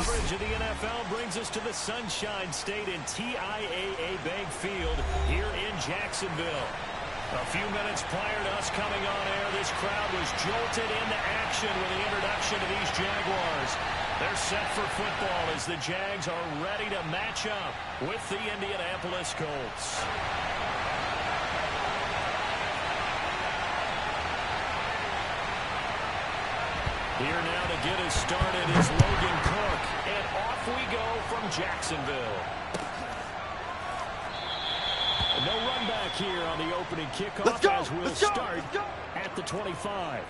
coverage of the NFL brings us to the Sunshine State in TIAA Bank Field here in Jacksonville. A few minutes prior to us coming on air, this crowd was jolted into action with the introduction of these Jaguars. They're set for football as the Jags are ready to match up with the Indianapolis Colts. Here now to get us started is Logan Cook, and off we go from Jacksonville. No run back here on the opening kickoff as we'll start at the 25.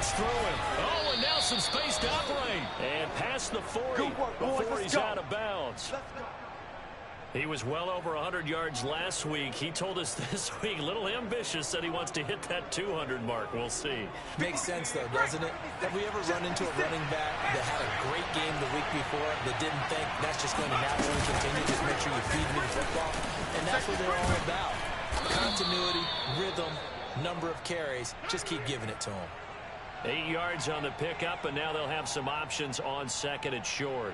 Through him. Oh, and now some space to operate. And past the 40 before he's out of bounds. He was well over 100 yards last week. He told us this week, a little ambitious, said he wants to hit that 200 mark. We'll see. Makes sense, though, doesn't it? Have we ever run into a running back that had a great game the week before that didn't think that's just going to naturally continue? Just make sure you feed me the football. And that's what they're all about. Continuity, rhythm, number of carries. Just keep giving it to them. 8 yards on the pickup, and now they'll have some options on second and short.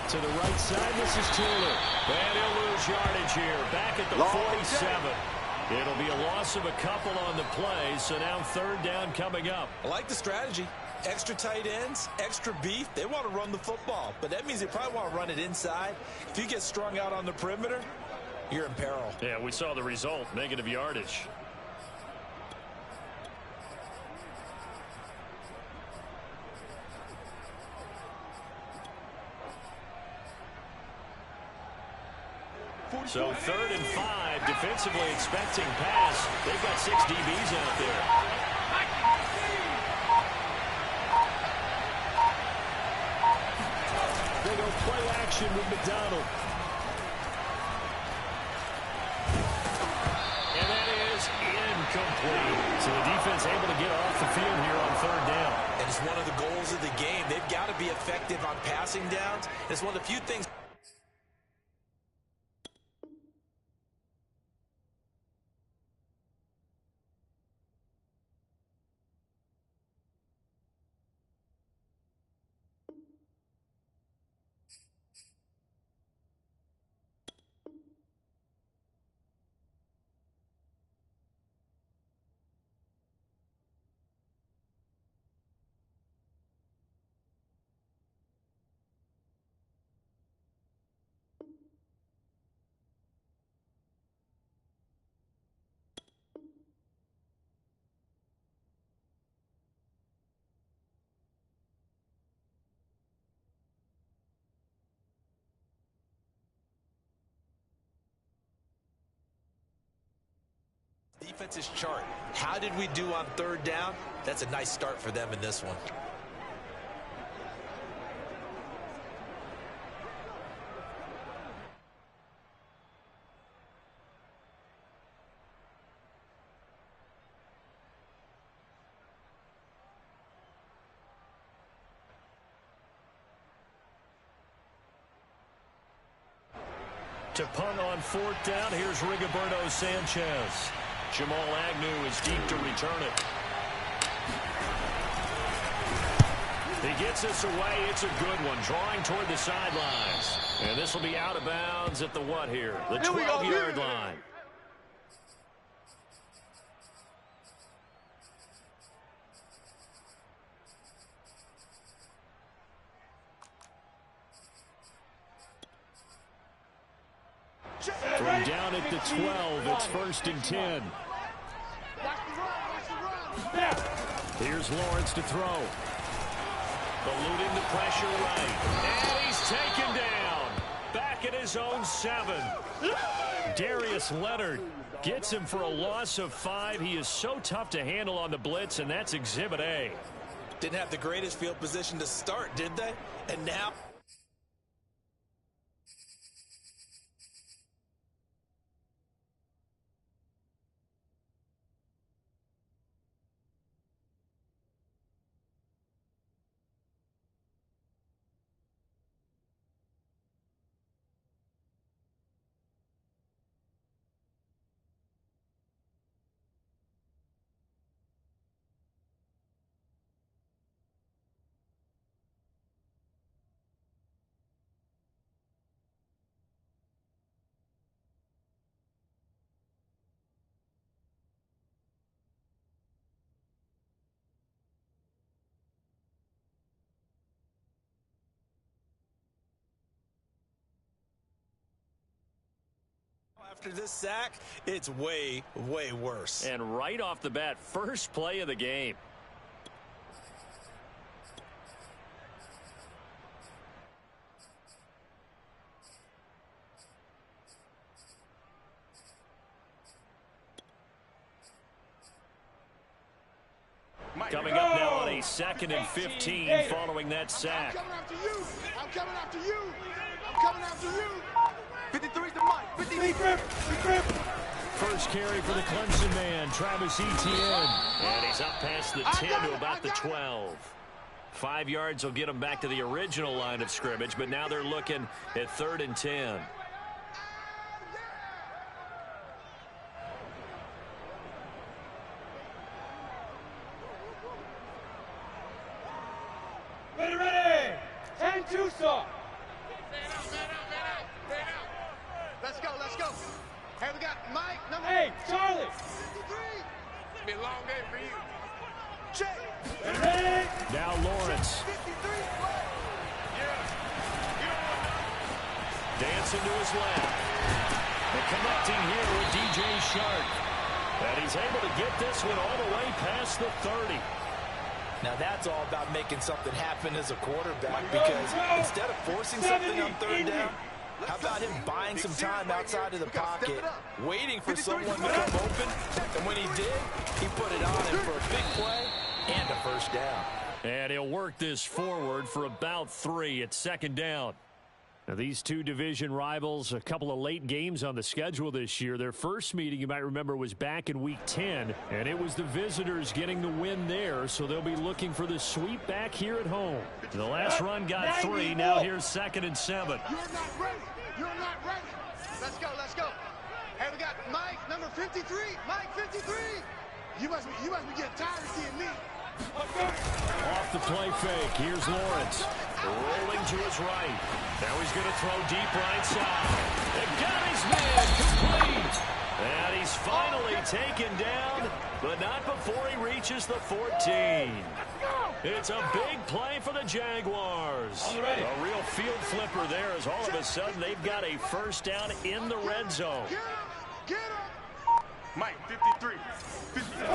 To the right side, this is Taylor. And he'll lose yardage here. Back at the 47. It'll be a loss of a couple on the play, so now third down coming up. I like the strategy. Extra tight ends, extra beef. They want to run the football, but that means they probably want to run it inside. If you get strung out on the perimeter, you're in peril. Yeah, we saw the result, negative yardage. So 3rd and 5, defensively expecting pass. They've got 6 DBs out there. They go play action with McDonald. And that is incomplete. So the defense able to get off the field here on 3rd down. And it's one of the goals of the game. They've got to be effective on passing downs. It's one of the few things. Defense's chart. How did we do on 3rd down? That's a nice start for them in this one. To punt on 4th down, here's Rigoberto Sanchez. Jamal Agnew is deep to return it. He gets us away. It's a good one. Drawing toward the sidelines. And this will be out of bounds at the what here? The 12-yard line. From down at the 12, it's 1st and 10. Here's Lawrence to throw. Eluding the pressure right. And he's taken down. Back at his own 7. Darius Leonard gets him for a loss of 5. He is so tough to handle on the blitz, and that's Exhibit A. Didn't have the greatest field position to start, did they? And now... After this sack, it's way, way worse. And right off the bat, first play of the game. Coming up now on a 2nd and 15 following that sack. I'm coming after you. I'm coming after you. I'm coming after you. 53's the mic. 53. First carry for the Clemson man, Travis Etienne. And he's up past the 10 to about the 12. 5 yards will get him back to the original line of scrimmage, but now they're looking at 3rd and 10. Ready. 10-2 start. Let's go. Hey, we got Mike, number 8, Charlie. 53. It's been a long day for you. Check. Ready. Now Lawrence. 53. Dancing to his left. And connecting here with DJ Shark. And he's able to get this one all the way past the 30. Now that's all about making something happen as a quarterback, because instead of forcing something on 3rd down, how about him buying some time outside of the pocket, waiting for someone to come open, and when he did, he put it on him for a big play and a first down. And he'll work this forward for about 3 at 2nd down. Now, these two division rivals, a couple of late games on the schedule this year. Their first meeting, you might remember, was back in Week 10, and it was the visitors getting the win there, so they'll be looking for the sweep back here at home. The last run got 3. Now here's 2nd and 7. You're not ready. You're not ready. Let's go. Hey, we got Mike, number 53. Mike, 53. You must be getting tired of seeing me. Off the play fake. Here's Lawrence. Rolling to his right. Now he's going to throw deep right side. And got his man complete. And he's finally taken down, but not before he reaches the 14. It's a big play for the Jaguars. A real field flipper there, as all of a sudden they've got a first down in the red zone. Get him. Mike, 53. 53.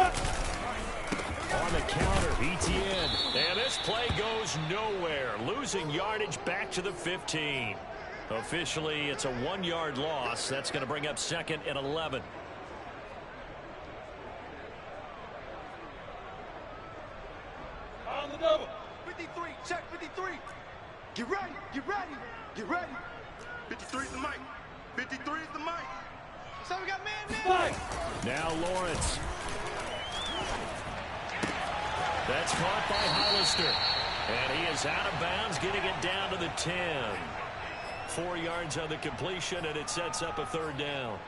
On the counter, Etienne. And this play goes nowhere. Losing yardage back to the 15. Officially, it's a 1-yard loss. That's going to bring up 2nd and 11. On the double. 53. Check 53. Get ready. 53 is the mic. 53 is the mic. So we got man. Now Lawrence. That's caught by Hollister. And he is out of bounds, getting it down to the 10. 4 yards on the completion, and it sets up a 3rd down.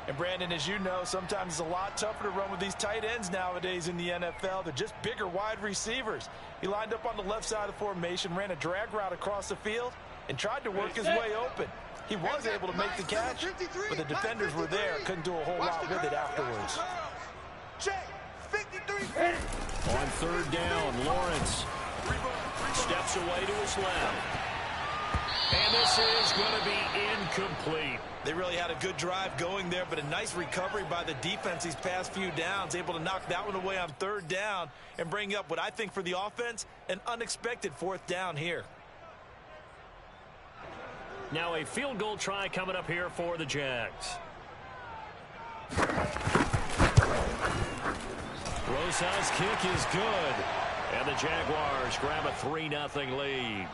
And Brandon, as you know, sometimes it's a lot tougher to run with these tight ends nowadays in the NFL. They're just bigger wide receivers. He lined up on the left side of the formation, ran a drag route across the field, and tried to work his way open. He was able to make the catch, but the defenders were there, couldn't do a whole lot with it afterwards. Check 53. On 3rd down, Lawrence steps away to his left. And this is going to be incomplete. They really had a good drive going there, but a nice recovery by the defense these past few downs, able to knock that one away on third down and bring up what I think for the offense, an unexpected fourth down here. Now a field goal try coming up here for the Jags. Rosa's kick is good. And the Jaguars grab a 3-0 lead.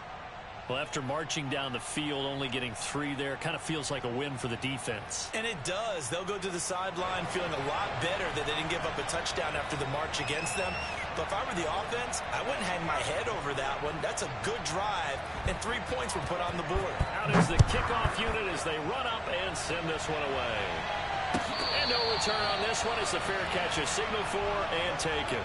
Well, after marching down the field, only getting 3 there, kind of feels like a win for the defense. And it does. They'll go to the sideline feeling a lot better that they didn't give up a touchdown after the march against them. But if I were the offense, I wouldn't hang my head over that one. That's a good drive, and 3 points were put on the board. Out is the kickoff unit as they run up and send this one away. And no return on this one as the fair catch is signaled for and taken.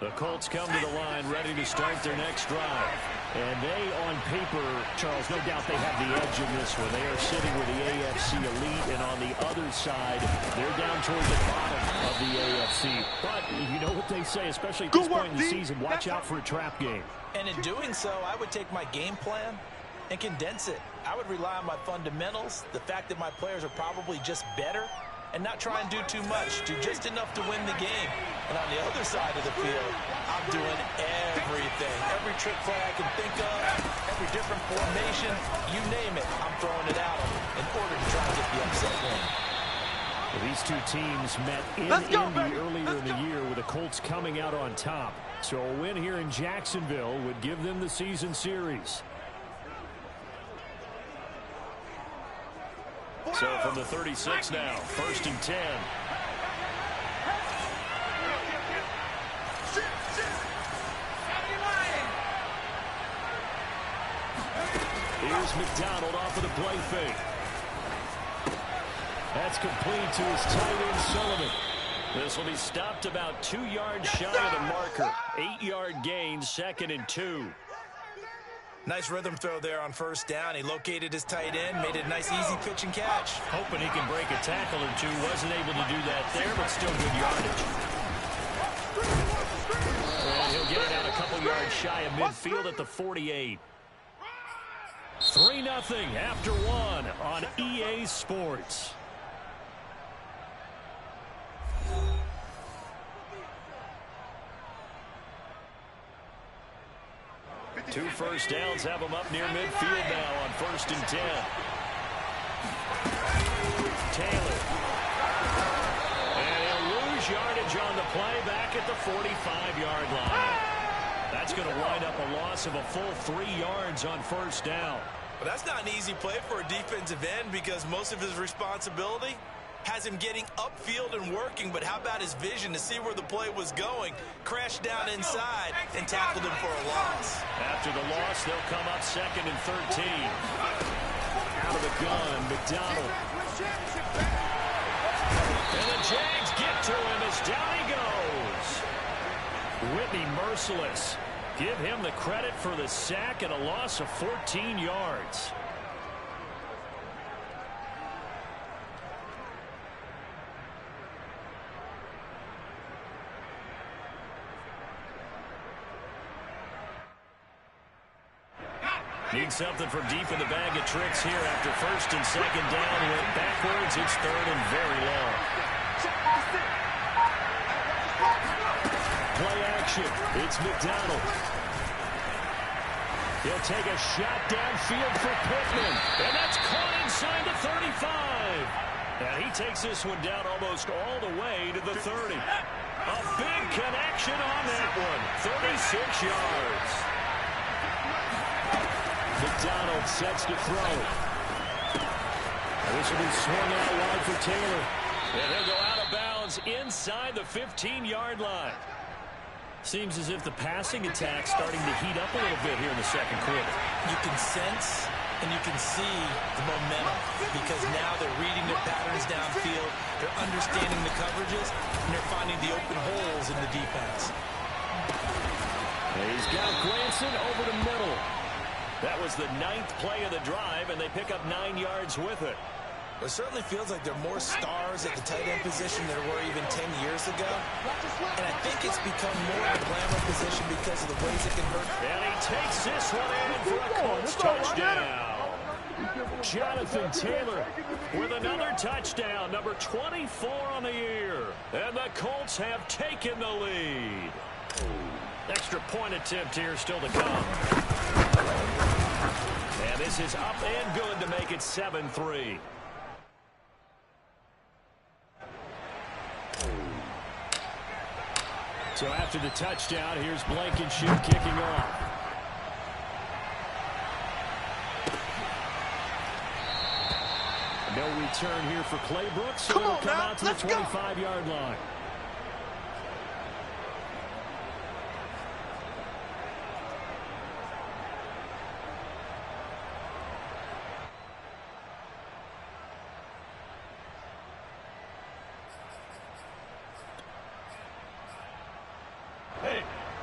The Colts come to the line ready to start their next drive. And they, on paper, Charles, no doubt they have the edge in this one. They are sitting with the AFC elite, and on the other side, they're down toward the bottom of the AFC. But you know what they say, especially at this point in the season, watch out for a trap game. And in doing so, I would take my game plan and condense it. I would rely on my fundamentals, the fact that my players are probably just better, and not try and do too much, do just enough to win the game. And on the other side of the field, I'm doing everything. Every trick play I can think of, every different formation, you name it, I'm throwing it at them in order to try and get the upset win. Well, these two teams met in Indy earlier in the year with the Colts coming out on top. So a win here in Jacksonville would give them the season series. So from the 36 now, 1st and 10. Here's McDonald off of the play fake. That's complete to his tight end, Sullivan. This will be stopped about 2 yards shy of the marker. 8-yard gain, 2nd and 2. Nice rhythm throw there on 1st down. He located his tight end, made it a nice easy pitch and catch. Hoping he can break a tackle or two. Wasn't able to do that there, but still good yardage. And he'll get it out a couple yards shy of midfield at the 48. 3-0 after 1 on EA Sports. Two first downs have them up near midfield now on 1st and 10. Taylor. And he'll lose yardage on the play back at the 45-yard line. That's going to wind up a loss of a full 3 yards on 1st down. But that's not an easy play for a defensive end because most of his responsibility has him getting upfield and working, but how about his vision to see where the play was going, crashed down inside, and tackled him for a loss. After the loss, they'll come up 2nd and 13. Out of the gun, McDonald. And the Jags get to him as down he goes. Whitney merciless. Give him the credit for the sack and a loss of 14 yards. Need something from deep in the bag of tricks here after 1st and 2nd down. Went backwards. It's 3rd and very long. Play action. It's McDonald. He'll take a shot downfield for Pittman. And that's caught inside the 35. And he takes this one down almost all the way to the 30. A big connection on that one. 36 yards. McDonald sets to throw. This will be swung out wide for Taylor. And he'll go out of bounds inside the 15-yard line. Seems as if the passing attack's starting to heat up a little bit here in the 2nd quarter. You can sense and you can see the momentum because now they're reading their patterns downfield, they're understanding the coverages, and they're finding the open holes in the defense. He's got Glanson over the middle. That was the 9th play of the drive, and they pick up 9 yards with it. It certainly feels like there are more stars at the tight end position than there were even 10 years ago. And I think it's become more of a glamour position because of the ways it can hurt. And he takes this one in for a Colts touchdown. Jonathan Taylor with another touchdown, number 24 on the year. And the Colts have taken the lead. Extra point attempt here still to come. And this is up and good to make it 7-3. So after the touchdown, here's Blankenship kicking off. No return here for Claybrook, so it'll come out to the 25-yard line.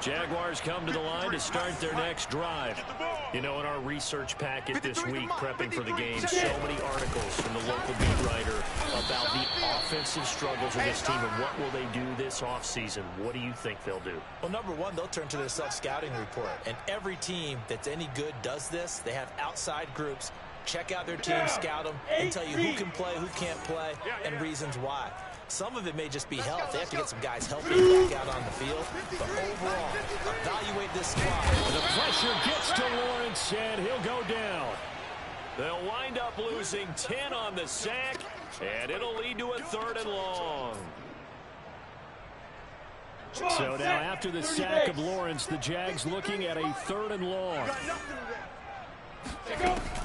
Jaguars come to the line to start their next drive. You know, in our research packet this week, prepping for the game, so many articles from the local beat writer about the offensive struggles of this team and what will they do this offseason. What do you think they'll do? Well, number one, they'll turn to their self-scouting report. And every team that's any good does this. They have outside groups. Check out their team, scout them, and tell you who can play, who can't play, and reasons why. Some of it may just be health. They have to get some guys healthy back out on the field. But overall, evaluate this squad. The pressure gets to Lawrence, and he'll go down. They'll wind up losing 10 on the sack, and it'll lead to a 3rd and long. So now after the sack of Lawrence, the Jags looking at a 3rd and long.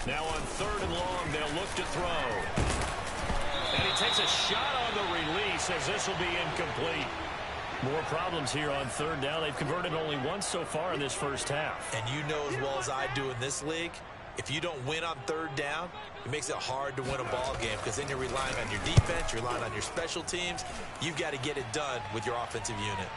Now on 3rd and long, they'll look to throw. And he takes a shot on the release as this will be incomplete. More problems here on 3rd down. They've converted only once so far in this first half. And you know as well as I do in this league, if you don't win on 3rd down, it makes it hard to win a ball game because then you're relying on your defense, you're relying on your special teams. You've got to get it done with your offensive unit.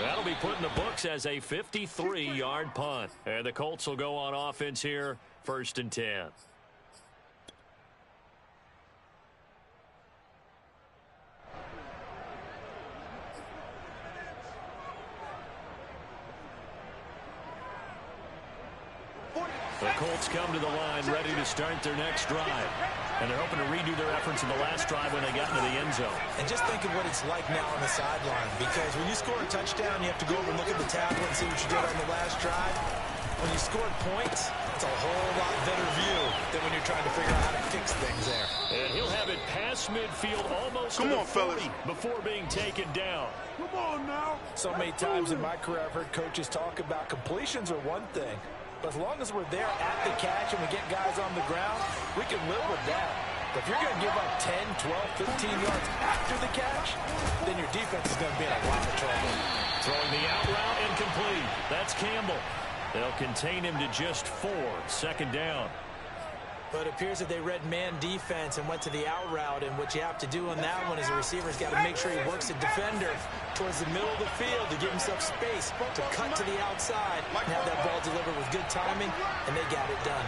That'll be put in the books as a 53-yard punt. And the Colts will go on offense here, 1st and 10. The Colts come to the line ready to start their next drive. And they're hoping to redo their efforts in the last drive when they got into the end zone. And just think of what it's like now on the sideline. Because when you score a touchdown, you have to go over and look at the tablet and see what you did on the last drive. When you scored points, it's a whole lot better view than when you're trying to figure out how to fix things there. And he'll have it past midfield almost to the 40 before being taken down. Come on now. So many times in my career, I've heard coaches talk about completions are one thing. But as long as we're there at the catch and we get guys on the ground, we can live with that. But if you're going to give up 10, 12, 15 yards after the catch, then your defense is going to be in a lot of trouble. Throwing the out route incomplete. That's Campbell. They'll contain him to just 4. 2nd down. But it appears that they read man defense and went to the out route. And what you have to do on that one is the receiver's got to make sure he works the defender towards the middle of the field to give himself space to cut to the outside and have that ball delivered with good timing, and they got it done.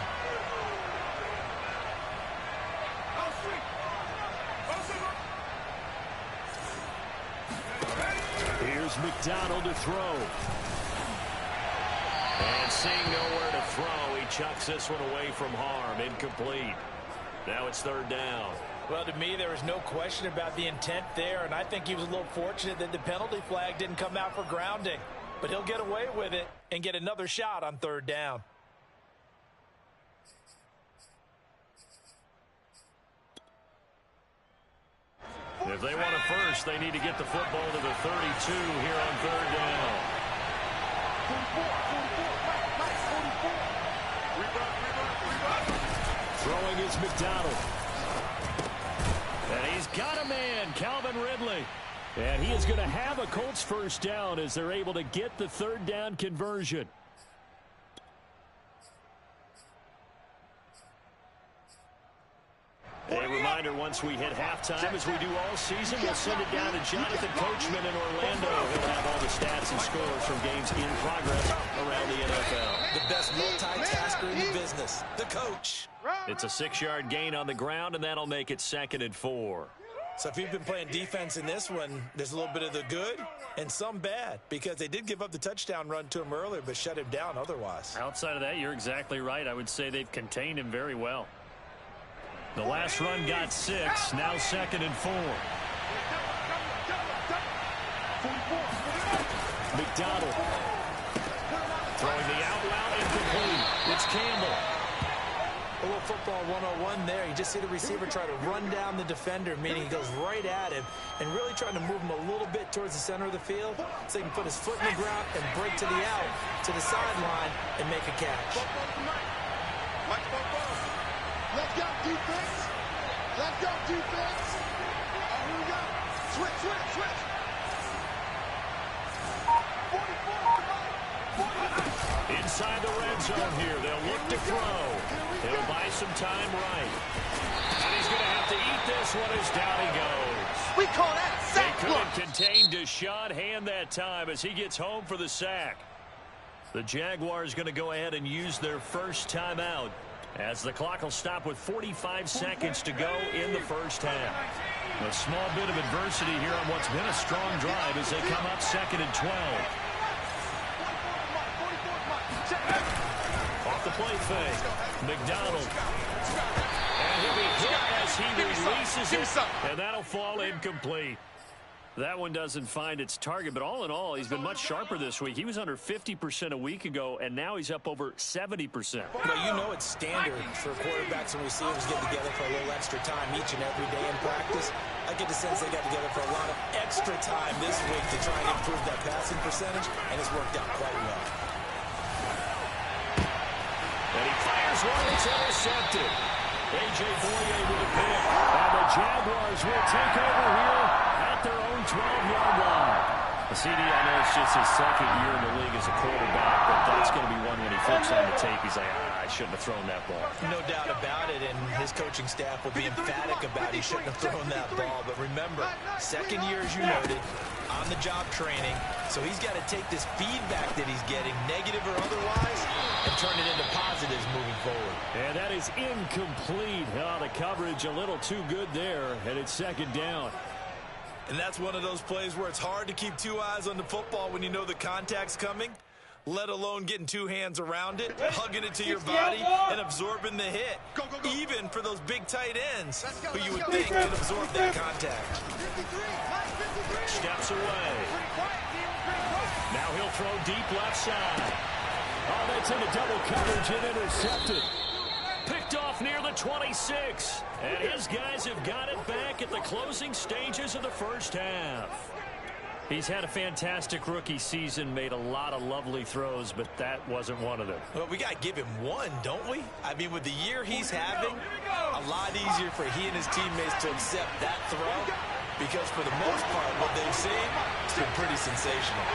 Here's McDonald to throw. And seeing nowhere to throw, he chucks this one away from harm. Incomplete. Now it's 3rd down. Well, to me, there was no question about the intent there, and I think he was a little fortunate that the penalty flag didn't come out for grounding. But he'll get away with it and get another shot on 3rd down. If they want a first, they need to get the football to the 32 here on 3rd down. Throwing is McDonald. And he's got a man, Calvin Ridley. And he is going to have a Colts 1st down as they're able to get the 3rd down conversion. A reminder reminder, once we hit halftime, as we do all season, we'll send it down to Jonathan Coachman in Orlando. He'll have all the stats and scores from games in progress around the NFL. The best multitasker in the business, the coach. It's a 6-yard gain on the ground, and that'll make it 2nd and 4. So if you've been playing defense in this one, there's a little bit of the good and some bad, because they did give up the touchdown run to him earlier but shut him down otherwise. Outside of that, you're exactly right. I would say they've contained him very well. The last run got 6, now 2nd and 4. McDonald throwing the out route incomplete. It's Campbell. A little football 101 there. You just see the receiver try to run down the defender, meaning he goes right at him and really trying to move him a little bit towards the center of the field so he can put his foot in the ground and break to the out, to the sideline, and make a catch. Let's go, defense. Let's go, defense. Oh, here we go. Switch, switch, switch. 44. Inside the red zone here. They'll look to throw. He'll buy some time right. And he's going to have to eat this one as down he goes. We call that sack They block. couldn't contain Deshaun Hand that time as he gets home for the sack. The Jaguars going to go ahead and use their first timeout as the clock will stop with 45 seconds to go in the first half. A small bit of adversity here on what's been a strong drive as they come up 2nd and 12. Off the play fake. McDonald. And he'll be hit as he releases it. And that'll fall incomplete. That one doesn't find its target, but all in all, he's been much sharper this week. He was under 50% a week ago, and now he's up over 70%. But you know it's standard for quarterbacks and receivers getting together for a little extra time each and every day in practice. I get the sense they got together for a lot of extra time this week to try and improve that passing percentage, and it's worked out quite well. And he fires one that's intercepted. A.J. Boye with a pick. And the Jaguars will take over here at their own 12-yard line. The CD, I know it's just his 2nd year in the league as a quarterback, but that's going to be one when he flips on the tape. He's like, I shouldn't have thrown that ball. No doubt about it, and his coaching staff will be emphatic about he shouldn't have thrown that ball. But remember, 2nd year, as you noted, on-the-job training. So he's got to take this feedback that he's getting, negative or otherwise, and turn it into positives moving forward. And that is incomplete. Oh, the coverage a little too good there, and it's 2nd down. And that's one of those plays where it's hard to keep 2 eyes on the football when you know the contact's coming, let alone getting 2 hands around it, hugging it to your body, and absorbing the hit. Even for those big tight ends who you would think could absorb that contact. Steps away. Now he'll throw deep left side. Oh, that's into double coverage and intercepted. Picked off near the 26. And his guys have got it back at the closing stages of the first half. He's had a fantastic rookie season, made a lot of lovely throws, but that wasn't one of them. Well, we got to give him one, don't we? I mean, with the year he's having, a lot easier for he and his teammates to accept that throw, because for the most part, what they've seen has been pretty sensational.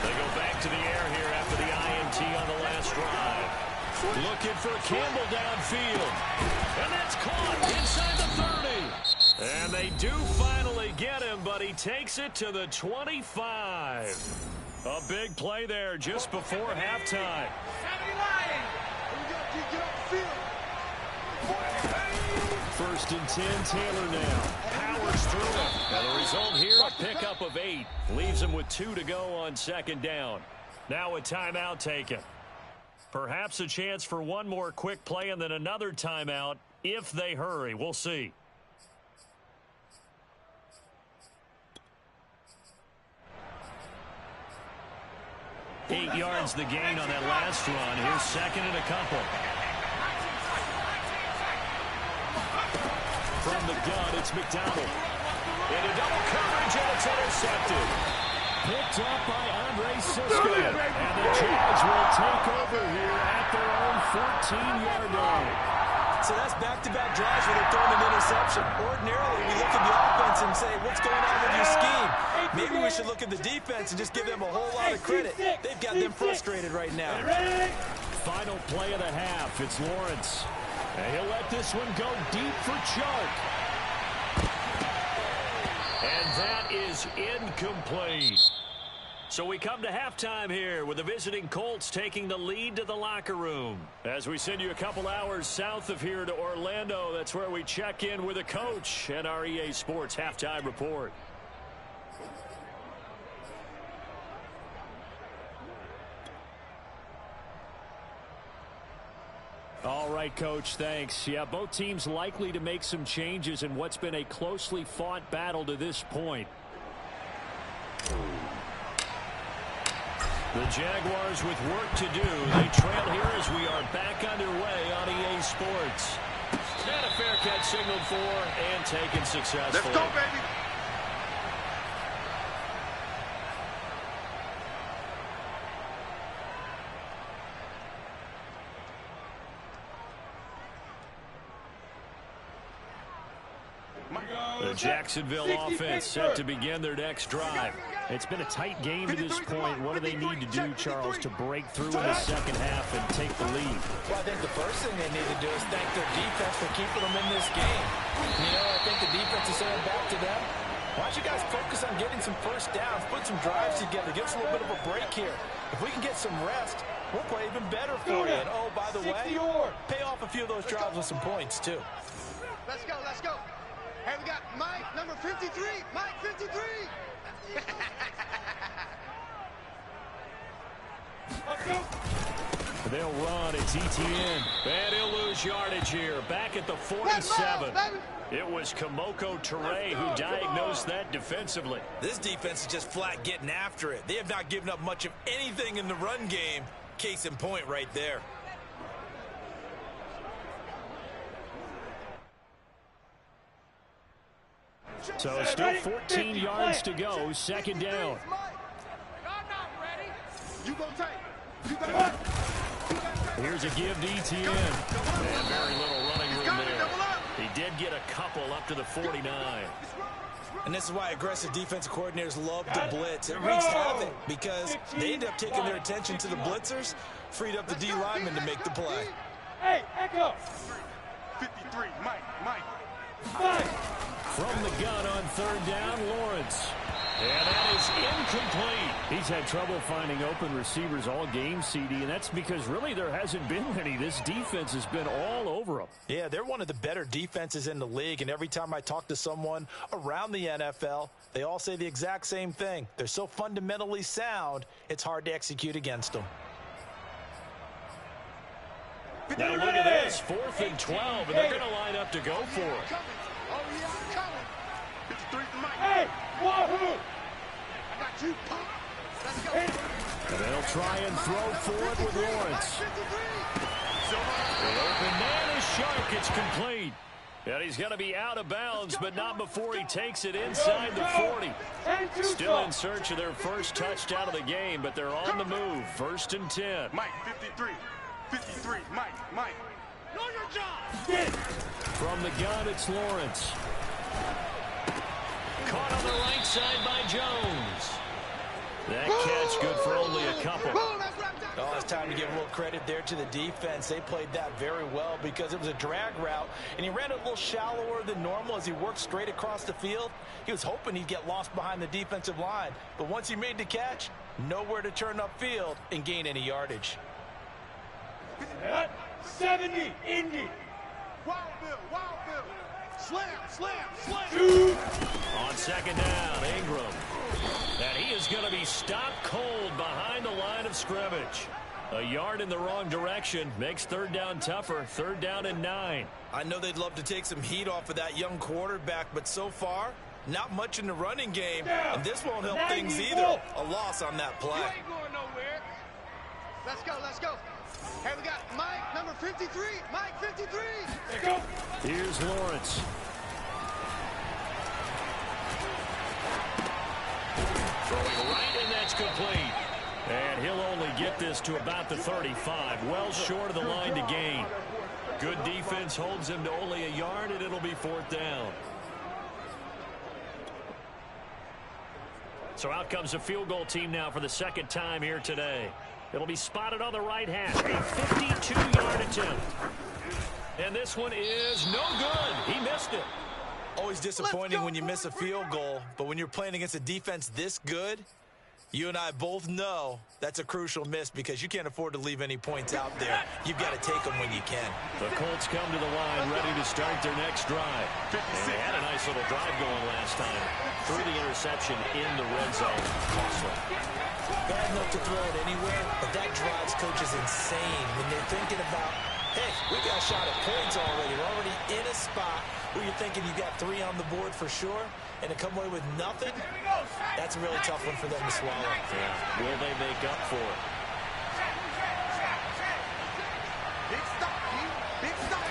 They go back to the air here after the INT on the last drive. Looking for Campbell downfield. And that's caught inside the 30. And they do finally get him, but he takes it to the 25. A big play there just before halftime. First and 10, Taylor now. Powers through it. And the result here, a pickup of 8. Leaves him with 2 to go on 2nd down. Now a timeout taken. Perhaps a chance for one more quick play and then another timeout if they hurry. We'll see. Eight yards the gain on that last run. Here's 2nd and a couple. From the gun, it's McDonald. Into double coverage, and it's intercepted. Picked up by Andre Cisco. And the Jags will take over here at their own 14-yard line. So that's back-to-back drives where they're throwing an interception. Ordinarily, we look at the offense and say, what's going on with your scheme? Maybe we should look at the defense and just give them a whole lot of credit. They've got them frustrated right now. Final play of the half. It's Lawrence. And he'll let this one go deep for Chark. And that is incomplete. So we come to halftime here with the visiting Colts taking the lead to the locker room. As we send you a couple hours south of here to Orlando, that's where we check in with the coach and our EA Sports halftime report. All right, Coach, thanks. Yeah, both teams likely to make some changes in what's been a closely fought battle to this point. The Jaguars with work to do. They trail here as we are back underway on EA Sports. And a fair catch signaled for and taken successfully. Let's go, baby. The Jacksonville offense set to begin their next drive. It's been a tight game to this point. What do they need to do, Charles, to break through in the second half and take the lead? Well, I think the first thing they need to do is thank their defense for keeping them in this game. You know, I think the defense is saying back to them, why don't you guys focus on getting some first downs, put some drives together, give us a little bit of a break here. If we can get some rest, we'll play even better for you. And, oh, by the way, pay off a few of those drives with some points, too. Let's go, let's go. Hey, we got Mike, number 53. Mike, 53. Let's go. They'll run. It's ETN. And he'll lose yardage here. Back at the 47. It was Kamoko Toure who diagnosed that defensively. This defense is just flat getting after it. They have not given up much of anything in the run game. Case in point right there. So still 14 yards to go. Second down. Here's a give to ETN. And very little running room there. He did get a couple up to the 49. And this is why aggressive defensive coordinators love to blitz. It wreaks havoc because they end up taking their attention to the blitzers, freed up the D lineman to make the play. Hey, Echo. 53, Mike. From the gun on third down, Lawrence. And that is incomplete. He's had trouble finding open receivers all game, CD, and that's because really there hasn't been many. This defense has been all over them. Yeah, they're one of the better defenses in the league, and every time I talk to someone around the NFL, they all say the exact same thing. They're so fundamentally sound, it's hard to execute against them. Now look at this, 4th and 12, and they're going to line up to go for it. Oh, yeah, I'm coming. 53 for Mike. Hey, Wahoo! I got you, Pop. Let's go. And they'll try and throw for it with Lawrence. The open man is Shark. It's complete. And he's going to be out of bounds, but not before he takes it inside the 40. Still in search of their first touchdown of the game, but they're on the move. 1st and 10. Mike, 53. 53, Mike. Know your job. From the gun, it's Lawrence. Caught on the right side by Jones. That catch good for only a couple. Oh, it's time to give a little credit there to the defense. They played that very well because it was a drag route, and he ran it a little shallower than normal as he worked straight across the field. He was hoping he'd get lost behind the defensive line, but once he made the catch, nowhere to turn upfield and gain any yardage. 70, Indy. Wild Bill. Slam. On second down, Ingram. And he is going to be stopped cold behind the line of scrimmage. A yard in the wrong direction makes third down tougher. 3rd down and 9. I know they'd love to take some heat off of that young quarterback, but so far, not much in the running game, and this won't help things either. A loss on that play. You ain't going nowhere. Let's go. Hey, we got Mike, number 53. Mike, 53. Let's go. Here's Lawrence. Throwing right, and that's complete. And he'll only get this to about the 35. Well short of the line to gain. Good defense holds him to only a yard, and it'll be 4th down. So out comes the field goal team now for the second time here today. It'll be spotted on the right hash. A 52-yard attempt. And this one is no good. He missed it. Always disappointing when you miss a field goal, but when you're playing against a defense this good, you and I both know that's a crucial miss because you can't afford to leave any points out there. You've got to take them when you can. The Colts come to the line ready to start their next drive. And they had a nice little drive going last time. Threw the interception in the red zone. Costly. Bad enough to throw it anywhere, but that drives coaches insane when they're thinking about, hey, we got a shot at points already. We're already in a spot where you're thinking you got 3 on the board for sure, and to come away with nothing, that's a really tough one for them to swallow. Yeah. Will they make up for it? Big stop, big stop.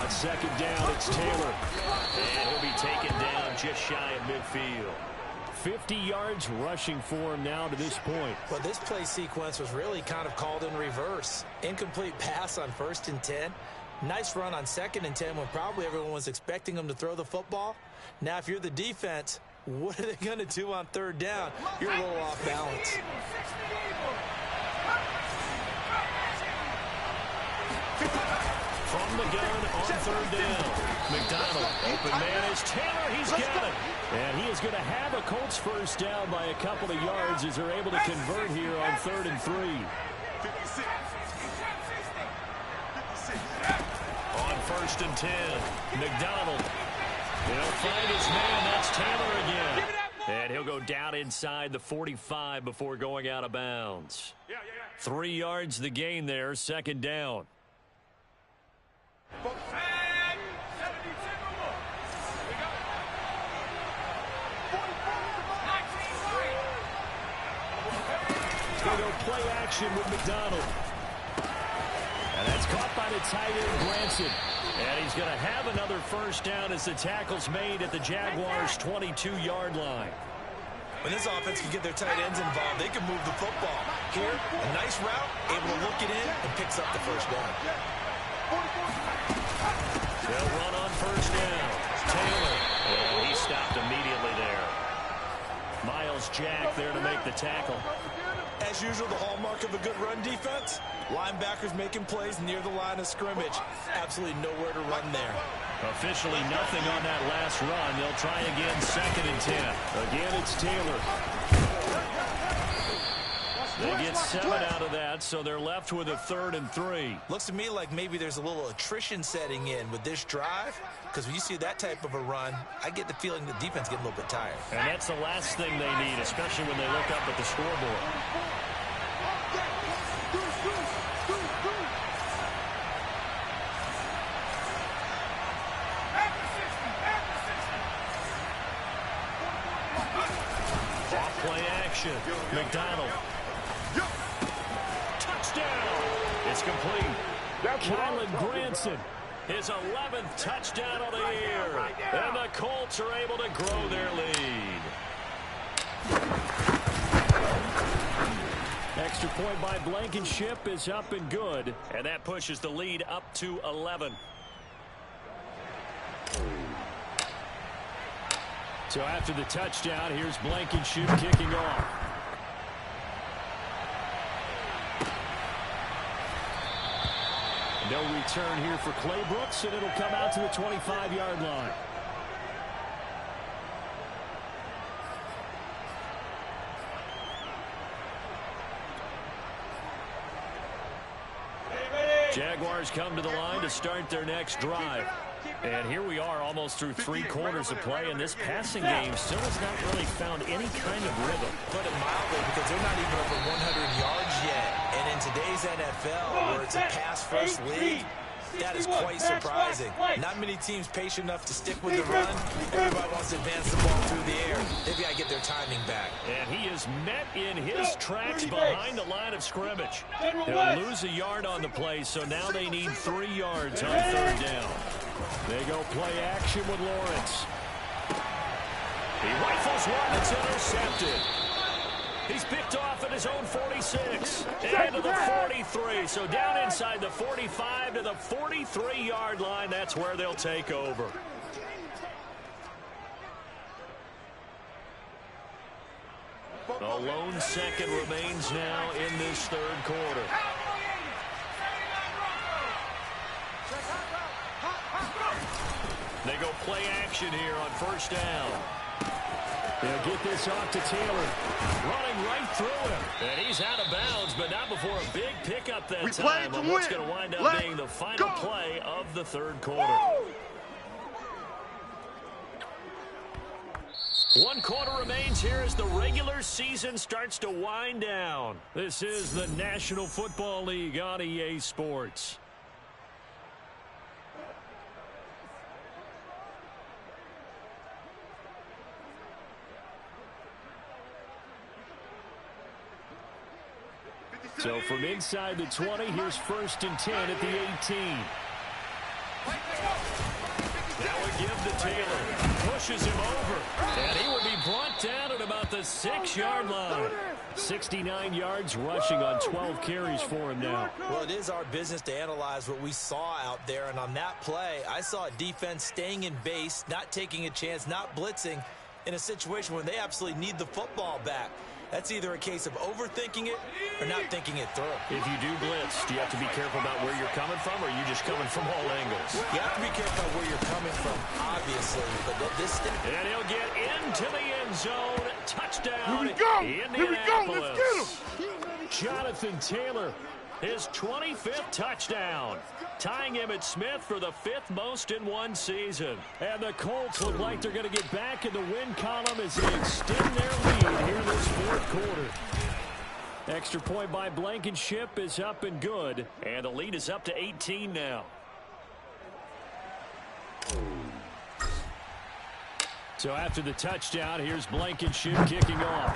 On second down, it's Taylor. And he'll be taken down just shy of midfield. 50 yards rushing for him now to this point. Well, this play sequence was really kind of called in reverse. Incomplete pass on 1st and 10. Nice run on 2nd and 10 when probably everyone was expecting him to throw the football. Now, if you're the defense, what are they going to do on 3rd down? You're a little off balance. From the gun on 3rd down. McDonald, open man is Taylor. He's got it. And he is going to have a Colts first down by a couple of yards as they're able to convert here on 3rd and 3. 56. On 1st and 10, McDonald. He'll find his man. That's Taylor again. And he'll go down inside the 45 before going out of bounds. 3 yards the gain there, 2nd down. Going to go play action with McDonald. And that's caught by the tight end, Branson. And he's going to have another first down as the tackle's made at the Jaguars' 22-yard line. When this offense can get their tight ends involved, they can move the football. Here, a nice route, able to look it in, and picks up the first down. They'll run on first down. Taylor. And he stopped immediately there. Miles Jack there to make the tackle. As usual, the hallmark of a good run defense, linebackers making plays near the line of scrimmage. Absolutely nowhere to run there. Officially nothing on that last run. They'll try again, 2nd and 10. Again, it's Taylor. They get 7 out of that, so they're left with a 3rd and 3. Looks to me like maybe there's a little attrition setting in with this drive, because when you see that type of a run, I get the feeling the defense getting a little bit tired. And that's the last thing they need, especially when they look up at the scoreboard. Off play action. McDonald. Touchdown. It's complete. Kylan Granson. His 11th touchdown of the year. And the Colts are able to grow their lead. Extra point by Blankenship is up and good. And that pushes the lead up to 11. So after the touchdown, here's Blankenship kicking off. No return here for Clay Brooks, and it'll come out to the 25-yard line. Jaguars come to the line to start their next drive. And here we are almost through 3 quarters of play, and this passing game still has not really found any kind of rhythm. Put it mildly, because they're not even over 100 yards yet. And in today's NFL, where it's a pass-first league, that is quite surprising. Not many teams patient enough to stick with the run. Everybody wants to advance the ball through the air. They've got to get their timing back. And he is met in his tracks behind the line of scrimmage. He'll lose a yard on the play, so now they need 3 yards on 3rd down. They go play action with Lawrence. He rifles one. It's intercepted. He's picked off at his own 46. And to the 43. So down inside the 45 to the 43-yard line. That's where they'll take over. A lone second remains now in this 3rd quarter. They go play action here on first down. They'll get this off to Taylor. Running right through him. And he's out of bounds, but not before a big pickup that time on what's going to wind up being the final play of the third quarter. One quarter remains here as the regular season starts to wind down. This is the National Football League on EA Sports. So from inside the 20, here's 1st and 10 at the 18. That would give to Taylor. Pushes him over. And he will be brought down at about the 6-yard line. 69 yards rushing on 12 carries for him now. Well, it is our business to analyze what we saw out there. And on that play, I saw a defense staying in base, not taking a chance, not blitzing in a situation where they absolutely need the football back. That's either a case of overthinking it or not thinking it through. If you do blitz, do you have to be careful about where you're coming from, or are you just coming from all angles? You have to be careful about where you're coming from, obviously. But this and he'll get into the end zone. Touchdown. Here we go. Here we go. Let's get him. Jonathan Taylor, his 25th touchdown, tying Emmitt Smith for the 5th most in one season. And the Colts look like they're going to get back in the win column as they extend their lead here in this 4th quarter. Extra point by Blankenship is up and good, and the lead is up to 18 now. So after the touchdown, here's Blankenship kicking off.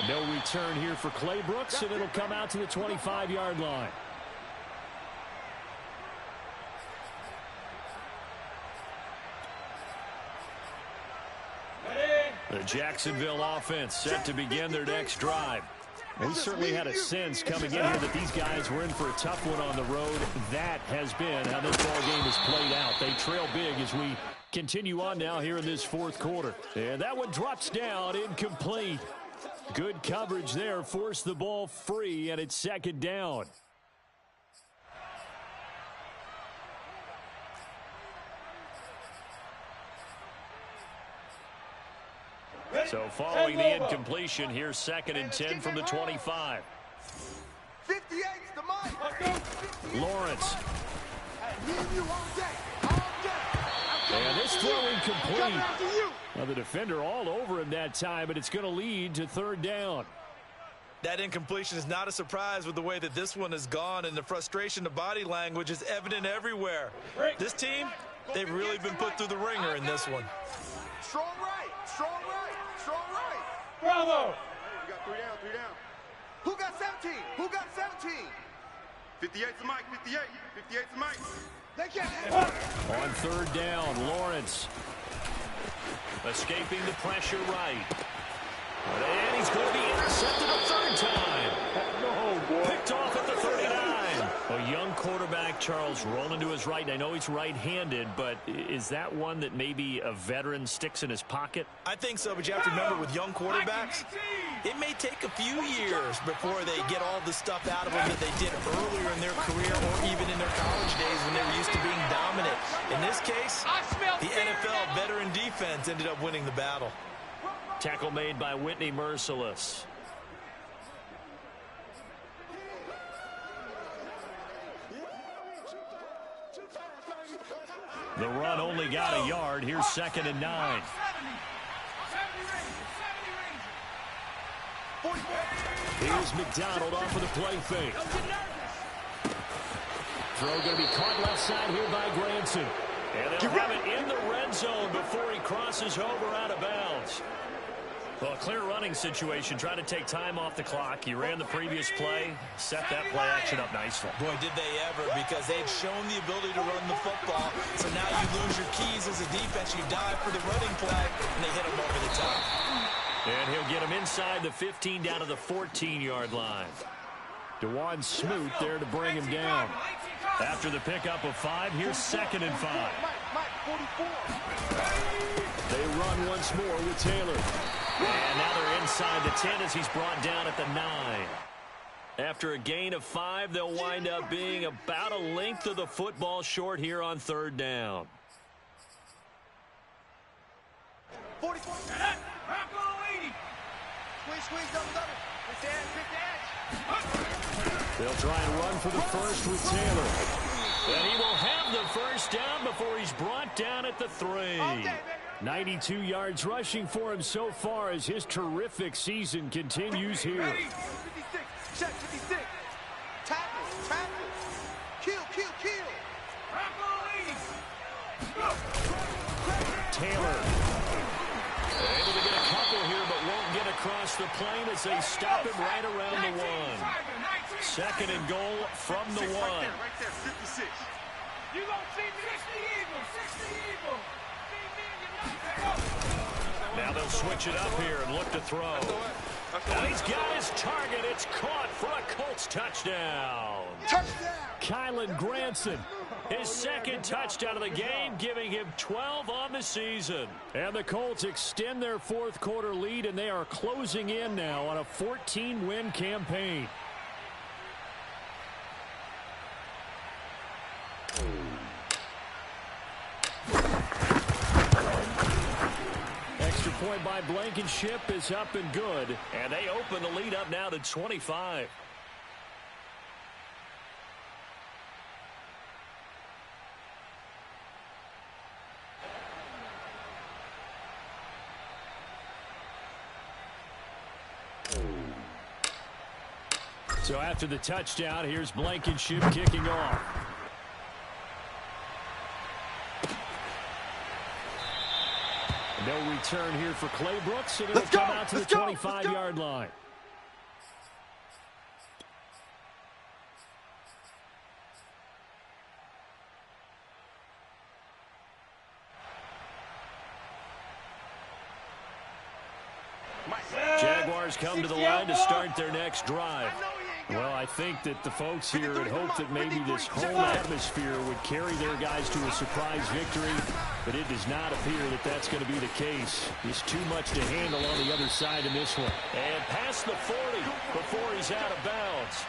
No return here for Clay Brooks, and it'll come out to the 25-yard line. The Jacksonville offense set to begin their next drive. We certainly had a sense coming in here that these guys were in for a tough one on the road. That has been how this ball game has played out. They trail big as we continue on now here in this 4th quarter. And that one drops down, incomplete. Good coverage there, forced the ball free, and it's 2nd down. So following the incompletion, here's 2nd and 10 from the 25. 58's the mic. Lawrence. And this throw incomplete. Now the defender all over him that time, but it's going to lead to 3rd down. That incompletion is not a surprise with the way that this one has gone, and the frustration, the body language is evident everywhere. This team, they've really been put through the ringer in this one. Strong right, strong right, strong right. Bravo! We got 3 down, 3 down. Who got 17? Who got 17? 58's the mic, 58. 58's the mic. They can't. On 3rd down, Lawrence. Escaping the pressure right. And he's going to be intercepted a 3rd time. No, boy. Picked off at the 39. A young quarterback, Charles, rolling to his right. I know he's right-handed, but is that one that maybe a veteran sticks in his pocket? I think so, but you have to remember with young quarterbacks, it may take a few years before they get all the stuff out of them that they did earlier in their career or even in their college days when they were used to being dominant. In this case, the NFL veteran defense ended up winning the battle. Tackle made by Whitney Merciless. The run only got a yard. Here's 2nd and 9. Here's McDonald off of the play fake. Throw going to be caught left side here by Granson. And they'll have it in the red zone before he crosses over out of bounds. Well, a clear running situation. Trying to take time off the clock. He ran the previous play, set that play action up nicely. Boy, did they ever, because they had shown the ability to run the football. So now you lose your keys as a defense. You dive for the running play, and they hit him over the top. And he'll get him inside the 15 down to the 14-yard line. DeJuan Smoot there to bring him down. After the pickup of 5, here's 2nd and 5. They run once more with Taylor. And now they're inside the 10 as he's brought down at the 9. After a gain of 5, they'll wind up being about a length of the football short here on 3rd down. 44. Squeeze, double. Hit the edge. They'll try and run for the first with Taylor. And he will have the first down before he's brought down at the 3. 92 yards rushing for him so far as his terrific season continues here. 56. Check 56. Tackle. Kill. Taylor. Able to get a couple here, but won't get across the plane as they stop him right around the 1. 2nd and goal from the 1. Right there, 56. You gonna see 60 Eagles. Now they'll switch it up here and look to throw. And he's got his target. It's caught for a Colts touchdown. Kylan Granson, his 2nd touchdown of the game, giving him 12 on the season. And the Colts extend their 4th quarter lead, and they are closing in now on a 14-win campaign. Extra point by Blankenship is up and good. And they open the lead up now to 25. So after the touchdown, here's Blankenship kicking off. No return here for Clay Brooks, and it'll come out to the 25-yard line. Jaguars come to the line to start their next drive. Well, I think that the folks here had hoped that maybe this home atmosphere would carry their guys to a surprise victory, but it does not appear that that's going to be the case. There's too much to handle on the other side in this one. And past the 40 before he's out of bounds.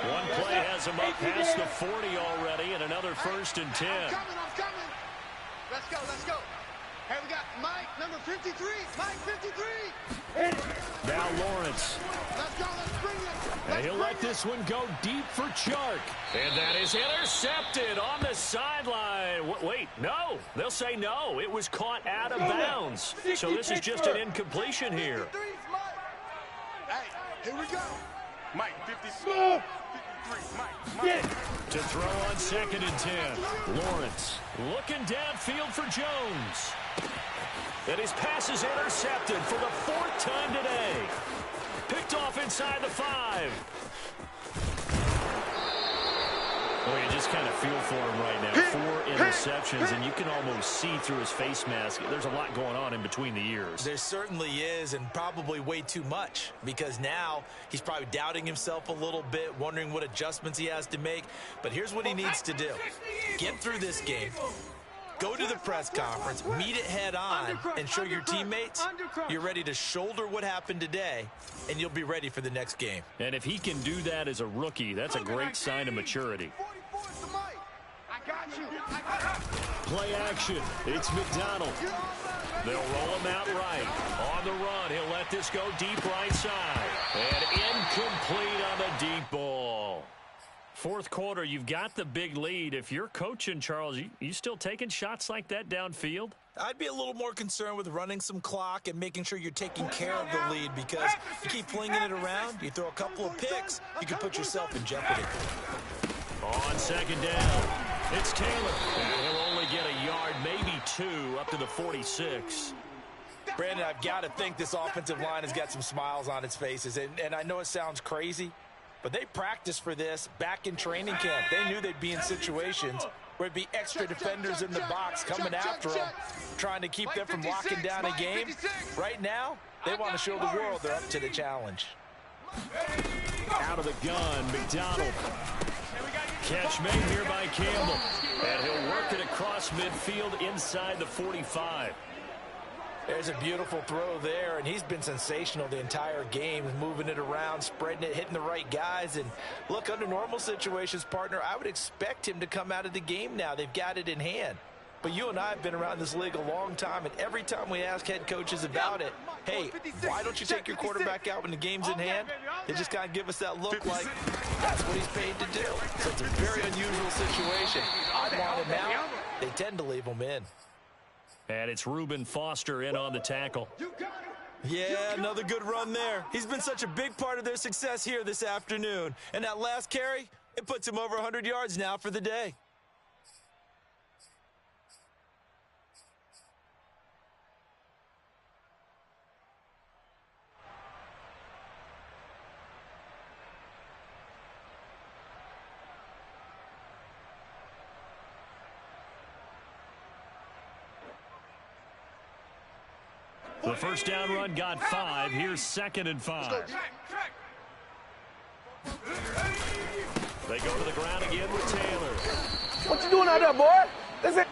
One play has him up past the 40 already, and another 1st and 10. I'm coming. Let's go. Hey, we got Mike, number 53. Mike, 53. Now Lawrence. Let's bring it. And he'll let this one go deep for Chark. And that is intercepted on the sideline. Wait, no. They'll say no. It was caught out of bounds. So this is just an incompletion here. Hey, here we go. Mike, 53. Mike. To throw on 2nd and 10. Lawrence looking downfield for Jones. And his pass is intercepted for the 4th time today. Picked off inside the 5. Well, you just kind of feel for him right now. 4 interceptions, and you can almost see through his face mask. There's a lot going on in between the ears. There certainly is, and probably way too much, because now he's probably doubting himself a little bit, wondering what adjustments he has to make. But here's what he needs to do. Get through this game. Go to the press conference, meet it head on, and show your teammates you're ready to shoulder what happened today, and you'll be ready for the next game. And if he can do that as a rookie, that's a great sign of maturity. I got you. Play action. It's McDonald. They'll roll him out right. On the run, he'll let this go deep right side. And incomplete on the deep ball. 4th quarter, you've got the big lead. If you're coaching, Charles, you still taking shots like that downfield? I'd be a little more concerned with running some clock and making sure you're taking care of the lead, because you keep flinging it around, you throw a couple of picks, you can put yourself in jeopardy. On 2nd down, it's Taylor. And he'll only get a yard, maybe 2, up to the 46. Brandon, I've got to think this offensive line has got some smiles on its faces, and I know it sounds crazy, but they practiced for this back in training camp. They knew they'd be in situations where it'd be extra defenders in the box coming after them, trying to keep them from locking down a game. Right now, they want to show the world they're up to the challenge. Out of the gun, McDonald. Catch made here by Campbell. And he'll work it across midfield inside the 45. There's a beautiful throw there, and he's been sensational the entire game, moving it around, spreading it, hitting the right guys. And look, under normal situations, partner, I would expect him to come out of the game now. They've got it in hand. But you and I have been around this league a long time, and every time we ask head coaches about it, hey, why don't you take your quarterback out when the game's in hand? They just kind of give us that look like that's what he's paid to do. So it's a very unusual situation. I want him out. They tend to leave him in. And it's Reuben Foster in on the tackle. Yeah, another good run there. He's been such a big part of their success here this afternoon. And that last carry, it puts him over 100 yards now for the day. The first down run got 5. Here's 2nd and 5. They go to the ground again with Taylor. What you doing out there, boy? That's it.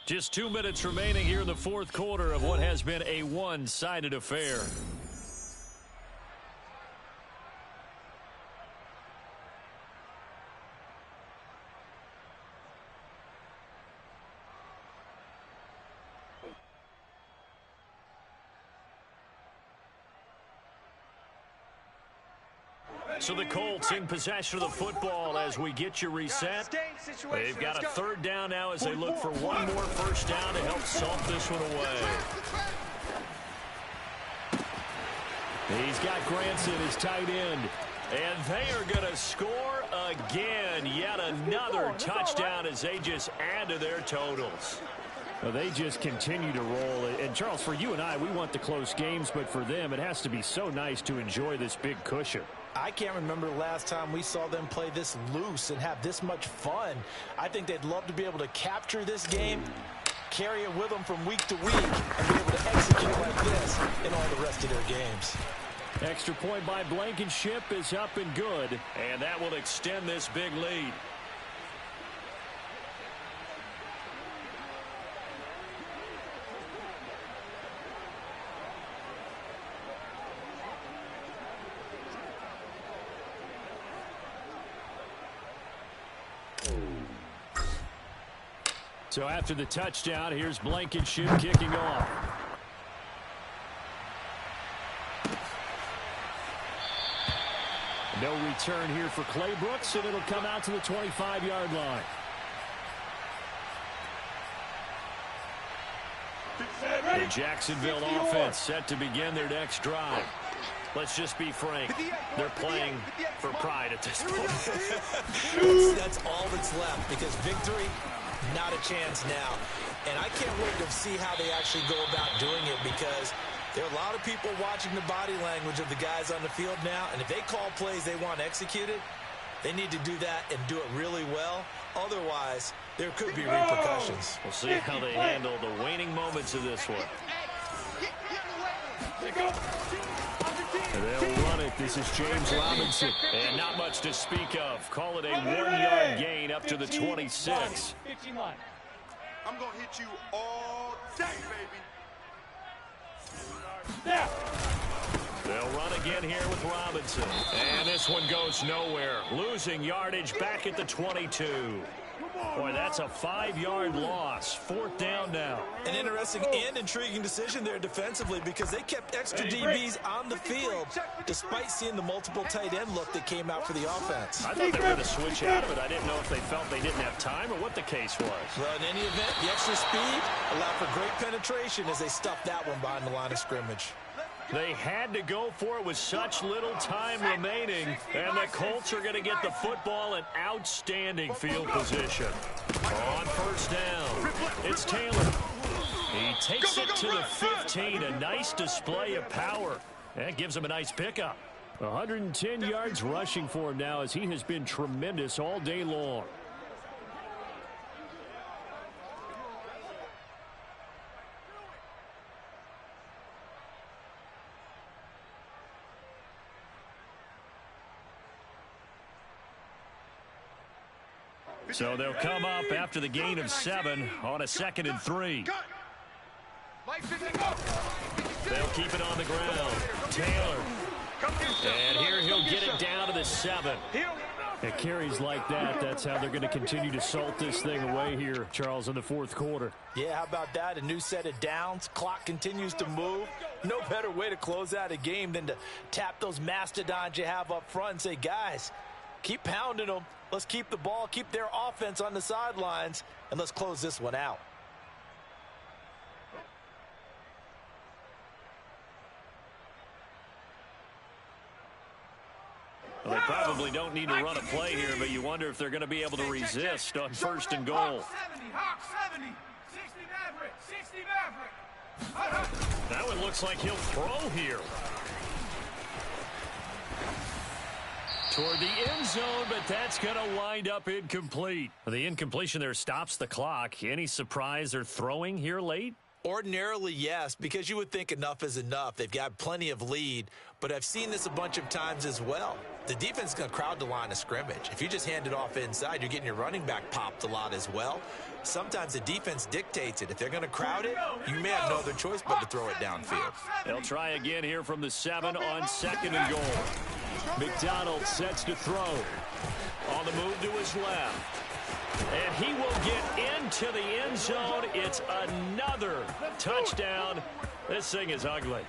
Just 2 minutes remaining here in the fourth quarter of what has been a one-sided affair. So the Colts in possession of the football as we get you reset. They've got a 3rd down now as they look for one more first down to help salt this one away. He's got Granson, his tight end. And they are going to score again. Yet another touchdown as they just add to their totals. Well, they just continue to roll. And, Charles, for you and I, we want the close games, but for them, it has to be so nice to enjoy this big cushion. I can't remember the last time we saw them play this loose and have this much fun. I think they'd love to be able to capture this game, carry it with them from week to week, and be able to execute like this in all the rest of their games. Extra point by Blankenship is up and good, and that will extend this big lead. So after the touchdown, here's Blankenship kicking off. No return here for Clay Brooks, and it'll come out to the 25-yard line. The Jacksonville offense set to begin their next drive. Let's just be frank. They're playing for pride at this point. That's all that's left because victory, not a chance now. And I can't wait to see how they actually go about doing it because there are a lot of people watching the body language of the guys on the field now. And if they call plays they want executed, they need to do that and do it really well. Otherwise, there could be repercussions. We'll see how they handle the waning moments of this one. They'll run it. This is James Robinson. And not much to speak of. Call it a 1-yard gain up to the 26. I'm going to hit you all day, baby. They'll run again here with Robinson. And this one goes nowhere. Losing yardage back at the 22. Boy, that's a 5-yard loss. 4th down now. An interesting and intriguing decision there defensively because they kept extra DBs on the field despite seeing the multiple tight end look that came out for the offense. I thought they were going to switch out, but I didn't know if they felt they didn't have time or what the case was. Well, in any event, the extra speed allowed for great penetration as they stuffed that one behind the line of scrimmage. They had to go for it with such little time remaining, and the Colts are going to get the football in outstanding field position. On first down, it's Taylor. He takes it to the 15, a nice display of power. That gives him a nice pickup. 110 yards rushing for him now as he has been tremendous all day long. So they'll come up after the gain of 7 on a 2nd and 3. They'll keep it on the ground. Taylor. And here he'll get it down to the 7. At carries like that, that's how they're going to continue to salt this thing away here, Charles, in the 4th quarter. Yeah, how about that? A new set of downs. Clock continues to move. No better way to close out a game than to tap those mastodons you have up front and say, guys, keep pounding them. Let's keep the ball, keep their offense on the sidelines, and let's close this one out. Well, they probably don't need to run a play here, but you wonder if they're going to be able to resist on 1st and goal. That one looks like he'll throw here. Toward the end zone, but that's going to wind up incomplete. The incompletion there stops the clock. Any surprise they're throwing here late? Ordinarily, yes, because you would think enough is enough. They've got plenty of lead, but I've seen this a bunch of times as well. The defense is going to crowd the line of scrimmage. If you just hand it off inside, you're getting your running back popped a lot as well. Sometimes the defense dictates it. If they're going to crowd it, you may have no other choice but to throw it downfield. They'll try again here from the 7 on 2nd and goal. McDonald sets to throw. On the move to his left. And he will get into the end zone. It's another touchdown. This thing is ugly.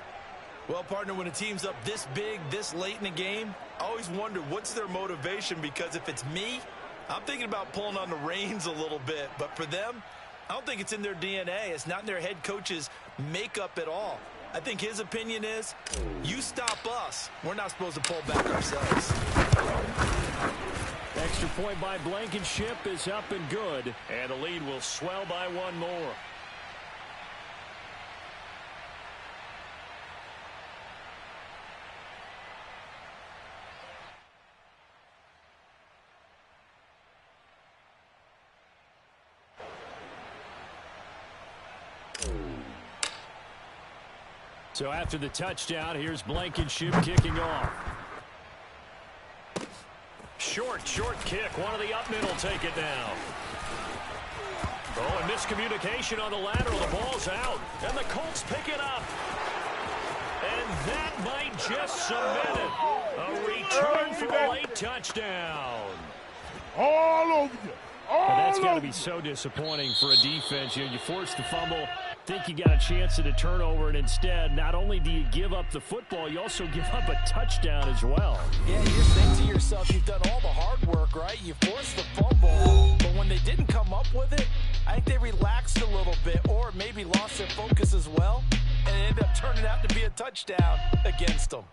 Well, partner, when a team's up this big, this late in the game, I always wonder what's their motivation, because if it's me, I'm thinking about pulling on the reins a little bit. But for them, I don't think it's in their DNA. It's not in their head coach's makeup at all. I think his opinion is, you stop us. We're not supposed to pull back ourselves. Extra point by Blankenship is up and good. And the lead will swell by 1 more. So after the touchdown, here's Blankenship kicking off. Short kick. One of the up middle take it now. Oh, and miscommunication on the lateral. The ball's out. And the Colts pick it up. And that might just cement it. A return for a late touchdown. All over you. And that's got to be so disappointing for a defense. You force the fumble, think you got a chance at a turnover, and instead, not only do you give up the football, you also give up a touchdown as well. Yeah, you just think to yourself, you've done all the hard work, right? You forced the fumble, but when they didn't come up with it, I think they relaxed a little bit, or maybe lost their focus as well, and it ended up turning out to be a touchdown against them.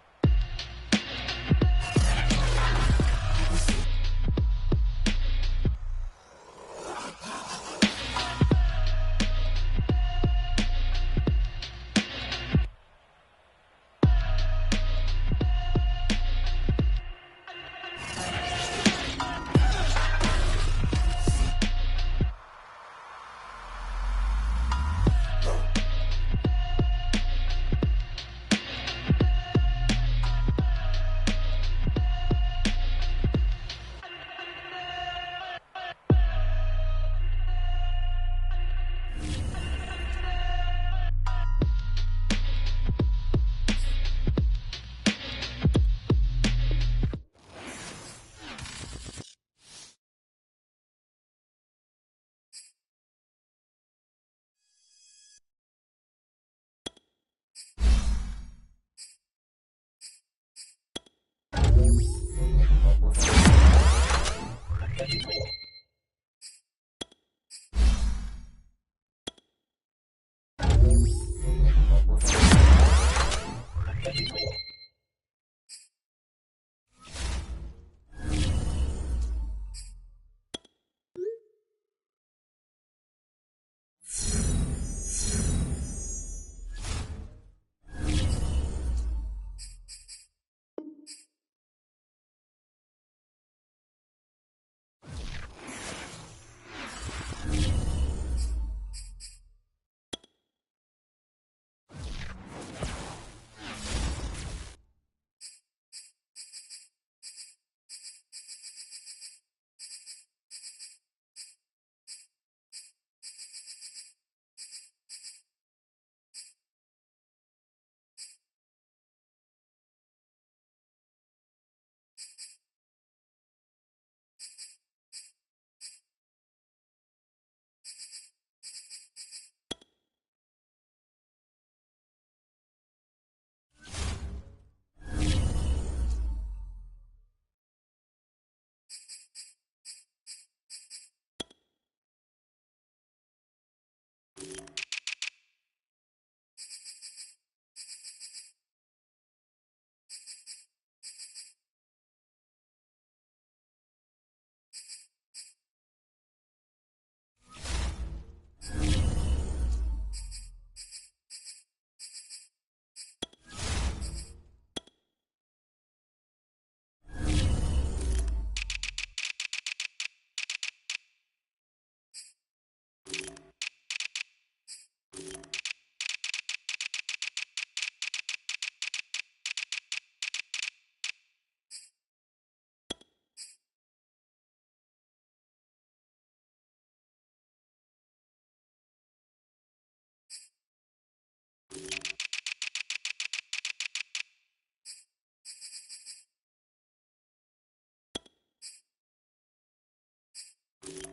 Thank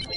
you.